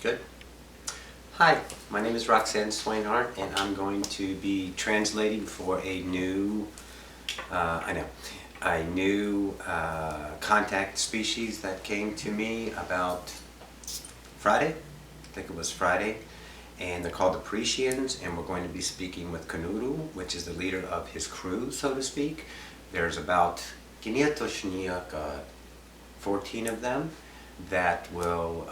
Good. Hi, my name is Roxie Swainhart, and I'm going to be translating for a new, contact species that came to me about Friday. I think it was Friday. And they're called the Paretians, and we're going to be speaking with Kanuru, which is the leader of his crew, so to speak. There's about 14 of them that will,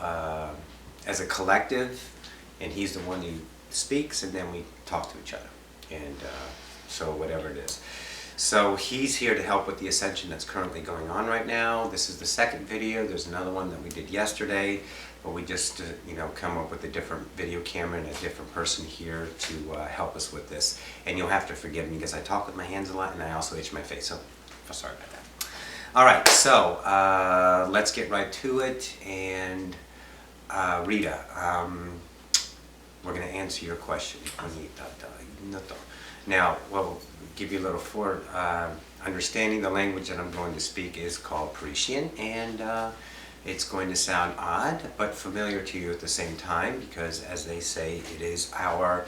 as a collective, and he's the one who speaks, and then we talk to each other, and so whatever it is. So he's here to help with the Ascension that's currently going on right now. This is the second video. There's another one that we did yesterday, but we just come up with a different video camera and a different person here to help us with this. And you'll have to forgive me because I talk with my hands a lot, and I also itch my face, so sorry about that. All right, so let's get right to it. And Rita, we're going to answer your question. Now, we'll give you a little understanding. The language that I'm going to speak is called Paretian, and it's going to sound odd but familiar to you at the same time, because as they say, it is our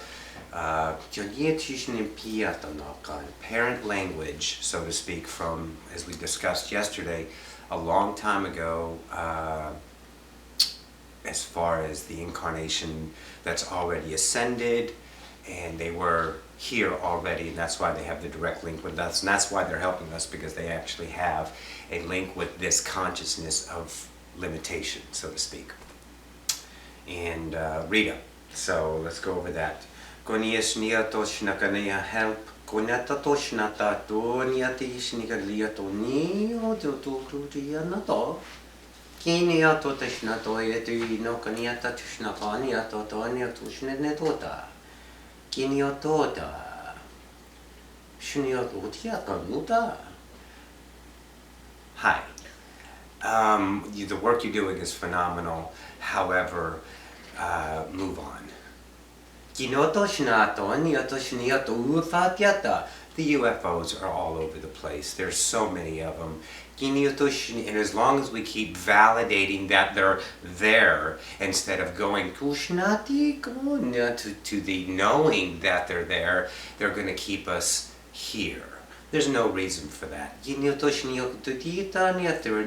parent language, so to speak, from, as we discussed yesterday, a long time ago, as far as the incarnation that's already ascended, and they were here already, and that's why they have the direct link with us, and that's why they're helping us, because they actually have a link with this consciousness of limitation, so to speak. And Rita, so let's go over that. Help. Hi. The work you're doing is phenomenal. However, move on. The UFOs are all over the place. There's so many of them. And as long as we keep validating that they're there, instead of going to the knowing that they're there, they're going to keep us here. There's no reason for that. The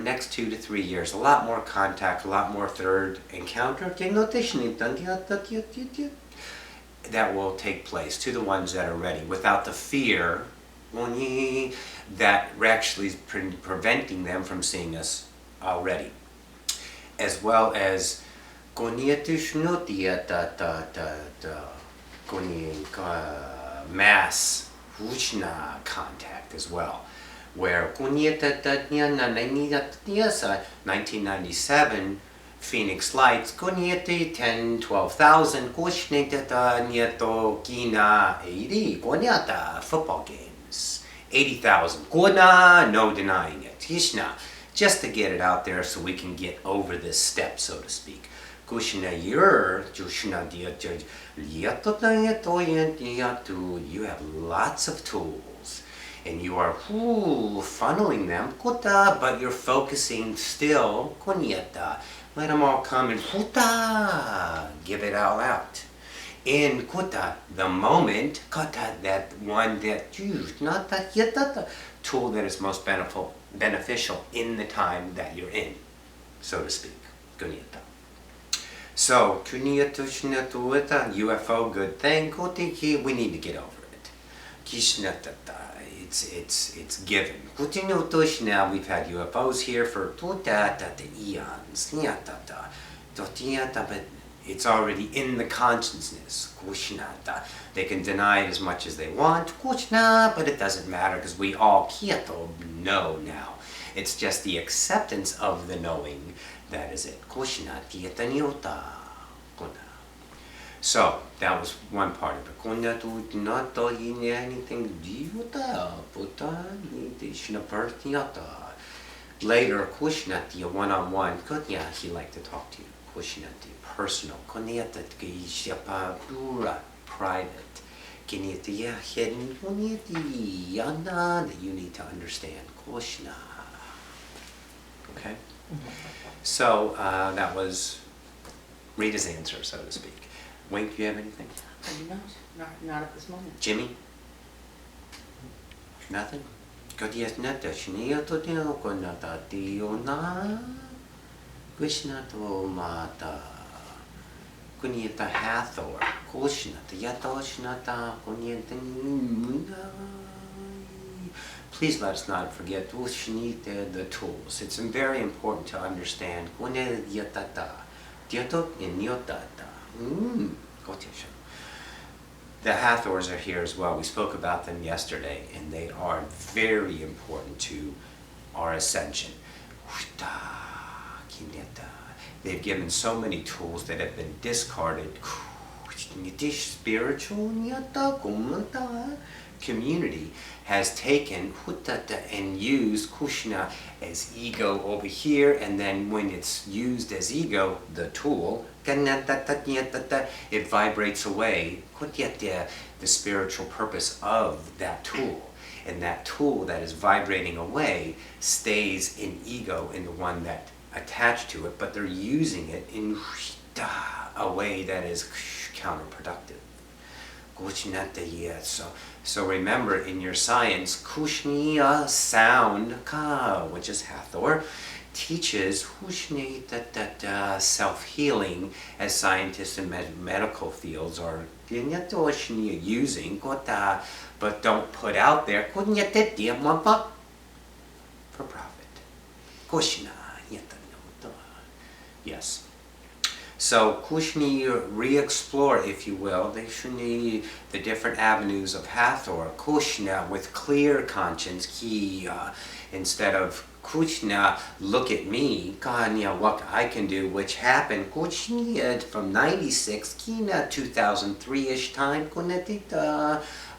next 2 to 3 years, a lot more contact, a lot more third encounter that will take place to the ones that are ready, without the fear that actually is preventing them from seeing us already. As well as mass contact as well, where 1997 Phoenix Lights 10, 12,000 football games, 80,000 no denying it, just to get it out there so we can get over this step, so to speak. You have lots of tools, and you are funneling them, but you're focusing still. Let them all come and give it all out. In the moment, that one that used, not that tool that is most beneficial in the time that you're in, so to speak. So, UFO, good thing. We need to get over it. It's given. Now we've had UFOs here for eons. But it's already in the consciousness. They can deny it as much as they want, but it doesn't matter, because we all know now. It's just the acceptance of the knowing that is it. So that was one part of it. Later, one-on-one, he liked to talk to you. Personal. Private. Hidden. That you need to understand. Okay? So that was Rita's answer, so to speak. Wink, do you have anything? Not at this moment. Jimmy? Nothing? Krishna to mata kunyata Hathor Kushnata Yatoshnata Kunyata. Please let us not forget the tools. It's very important to understand the Hathors are here as well. We spoke about them yesterday, and they are very important to our ascension. They've given so many tools that have been discarded. Spiritual community has taken and used Krishna as ego over here, and then when it's used as ego, the tool, it vibrates away the spiritual purpose of that tool. And that tool that is vibrating away stays in ego, in the one that attached to it, but they're using it in a way that is counterproductive. So remember, in your science, Kushniya sound ka, which is Hathor, teaches self-healing, as scientists in medical fields are using, but don't put out there for profit. Yes. So Kushni re-explore, if you will, the different avenues of Hathor, Kushna with clear conscience, instead of Kushna, look at me, what I can do, which happened Kushni from 96, 2003-ish time,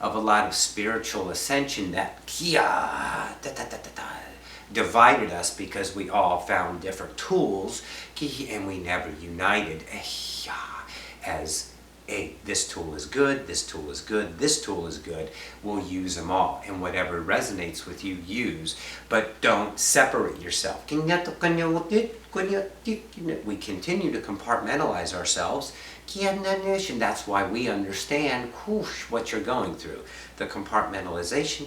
of a lot of spiritual ascension that divided us because we all found different tools and we never united as this tool is good, this tool is good, this tool is good. We'll use them all, and whatever resonates with you, use, but don't separate yourself. We continue to compartmentalize ourselves, and that's why we understand what you're going through. The compartmentalization,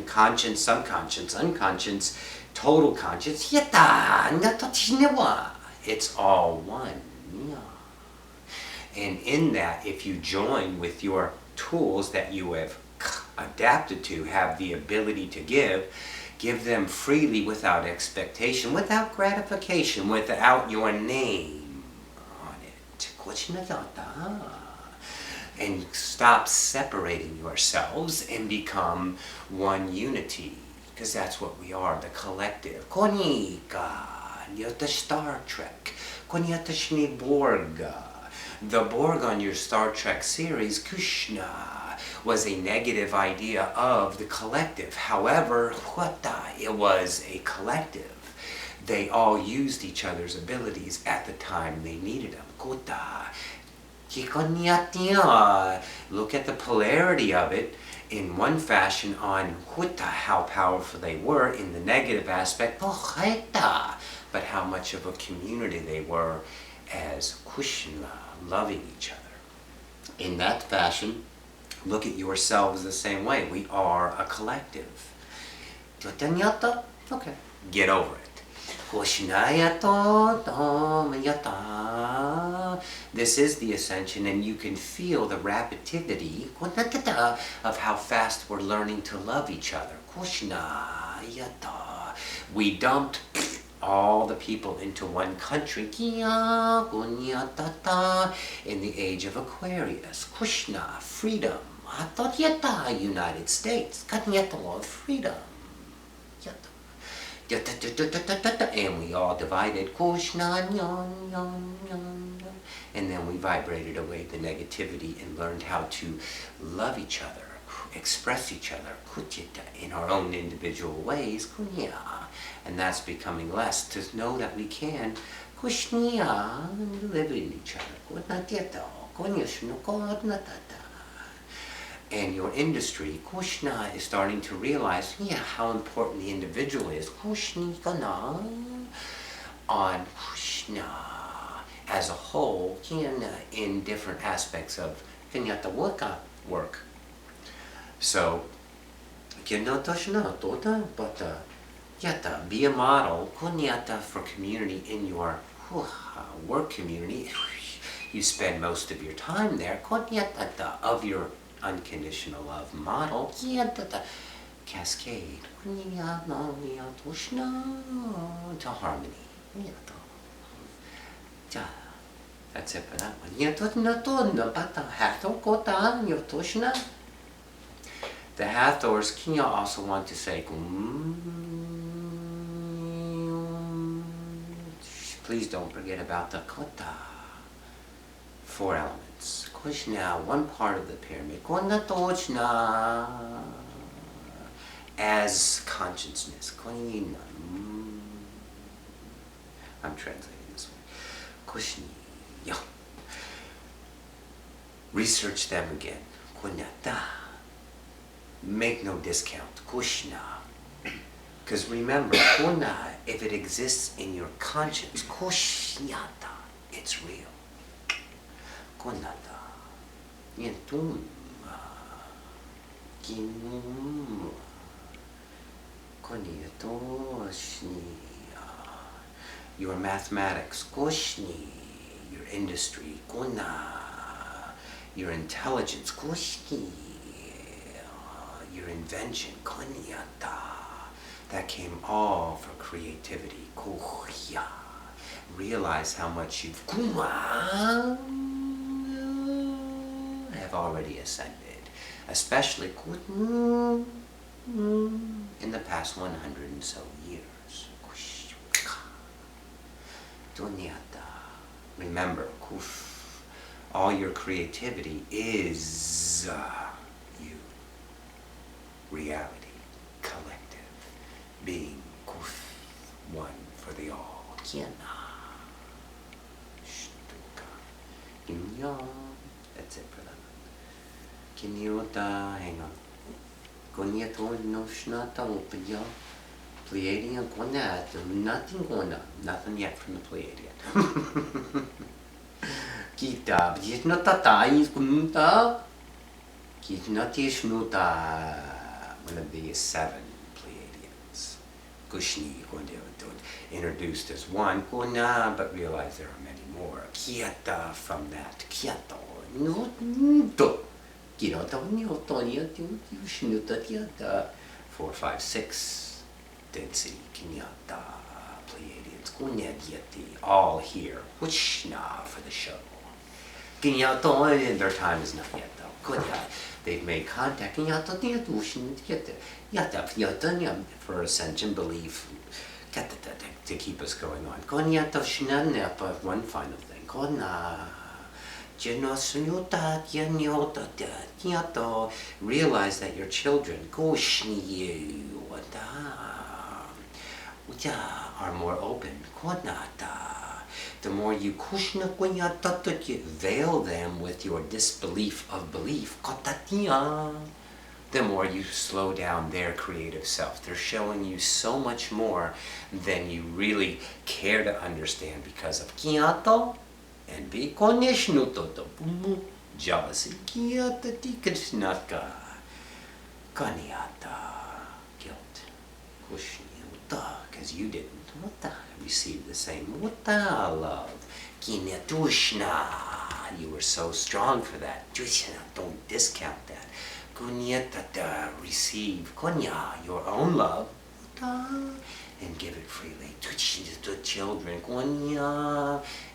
conscience, subconscious, unconscious, total conscious, it's all one. And in that, if you join with your tools that you have adapted to, have the ability to give them freely without expectation, without gratification, without your name on it. And stop separating yourselves and become one unity, because that's what we are, the collective. The Star Trek. Borg. The Borg on your Star Trek series, Krishna, was a negative idea of the collective. However, it was a collective. They all used each other's abilities at the time they needed them. Look at the polarity of it in one fashion on how powerful they were in the negative aspect, but how much of a community they were as Krishna, loving each other. In that fashion, look at yourselves the same way. We are a collective. Okay, get over it. This is the ascension, and you can feel the rapidity of how fast we're learning to love each other. We dumped all the people into one country in the age of Aquarius. Krishna, freedom. United States. Freedom. And we all divided. And then we vibrated away the negativity and learned how to love each other, express each other in our own individual ways. And that's becoming less, to know that we can live in each other. And your industry, Krishna, is starting to realize how important the individual is. On Krishna. as a whole, in different aspects of work. So, but be a model for community in your work community. You spend most of your time there of your unconditional love model. Cascade to harmony. That's it for that one. The Hathors also want to say, please don't forget about the kota. 4 elements. Kushna, one part of the pyramid. As consciousness. I'm translating this way. Kushni. Research them again. Kunyata. Make no discount. Kushna. Because remember, if it exists in your conscience, kushyata, it's real. Kunata. Yentum. Kinum. Konyatoshni. Your mathematics, koshni. Your industry, kuna. Your intelligence, koshni. Your invention, konyata. That came all for creativity, kuhya. Realize how much you've have already ascended, especially in the past 100 and so years. Remember, all your creativity is you. Reality, collective, being one for the all. That's it for that. Kinyota, hang on. Gonyato no shnata upaya. Pleiadian konat, nothing going on. Nothing yet from the Pleiadian. Kita, bjitnota is kunta. Kitnati shnuta. One of the 7 Pleiadians. Kushni, introduced as one, but realize there are many more. Kiata from that. Kiato. Nuto. Kiroto, nyoto, shnuta, tiata. 4, 5, 6. Dead Sea, Kinyata, Pleiadians, Kunyadiati, all here. Wishna for the show. Kinyato, their time is not yet though. Kunya. They've made contact for Ascension belief to keep us going on. One final thing. Realize that your children are more open. The more you veil them with your disbelief of belief, the more you slow down their creative self. They're showing you so much more than you really care to understand because of kiato and jealousy. Guilt. Because you didn't receive the same love. You were so strong for that. Don't discount that. Receive your own love and give it freely to children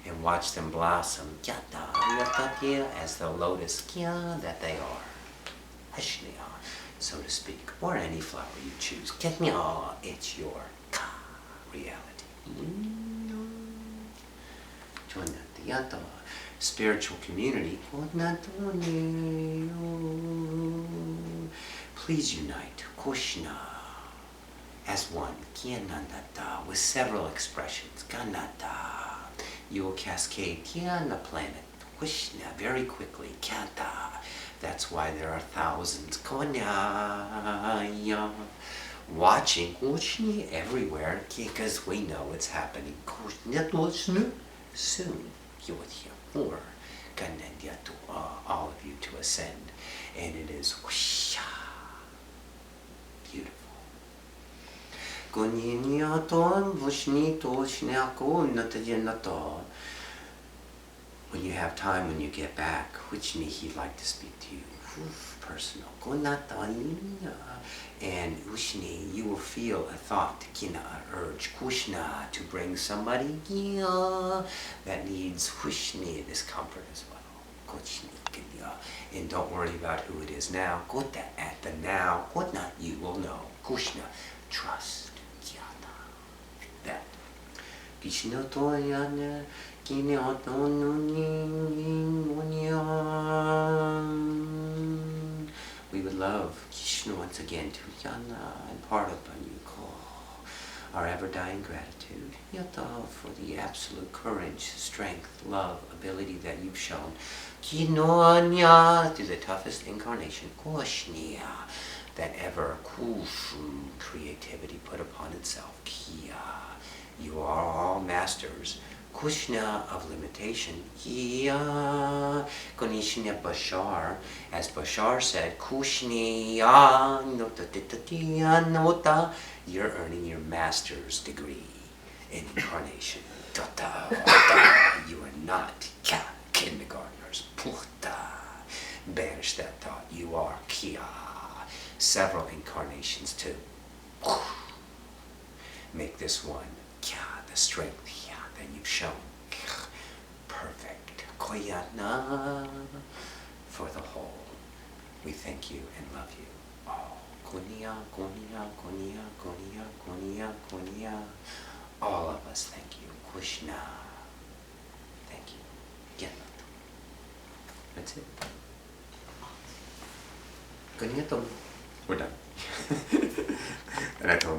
and watch them blossom as the lotus that they are, so to speak, or any flower you choose. It's your reality. Spiritual community. Please unite Krishna as one, with several expressions. You will cascade on the planet Krishna very quickly. That's why there are thousands watching Krishna everywhere because we know it's happening soon. or all of you to ascend. And it is whoosh, beautiful. When you have time, when you get back, which he'd like to speak to you, personal. And Ushni, you will feel a thought, kina, urge, kushna, to bring somebody that needs Ushni, this comfort as well. And don't worry about who it is now. At the now, you will know. Kushna, trust. That. We would love Krishna once again to impart upon you our ever-dying gratitude for the absolute courage, strength, love, ability that you've shown through the toughest incarnation, that ever creativity put upon itself. You are all masters. Kushna of limitation. Konishnya Bashar, as Bashar said, Kushniya nota, you're earning your master's degree in incarnation. You are not kindergartners. Banish that thought. You are Kia. Several incarnations to make this one the strength that you've shown. Perfect. Koyana for the whole. We thank you and love you all. Konya, konya, konya, konya, konya, konya. All of us thank you. Kushna. Thank you. Genat. That's it. Konyatom. We're done. And I told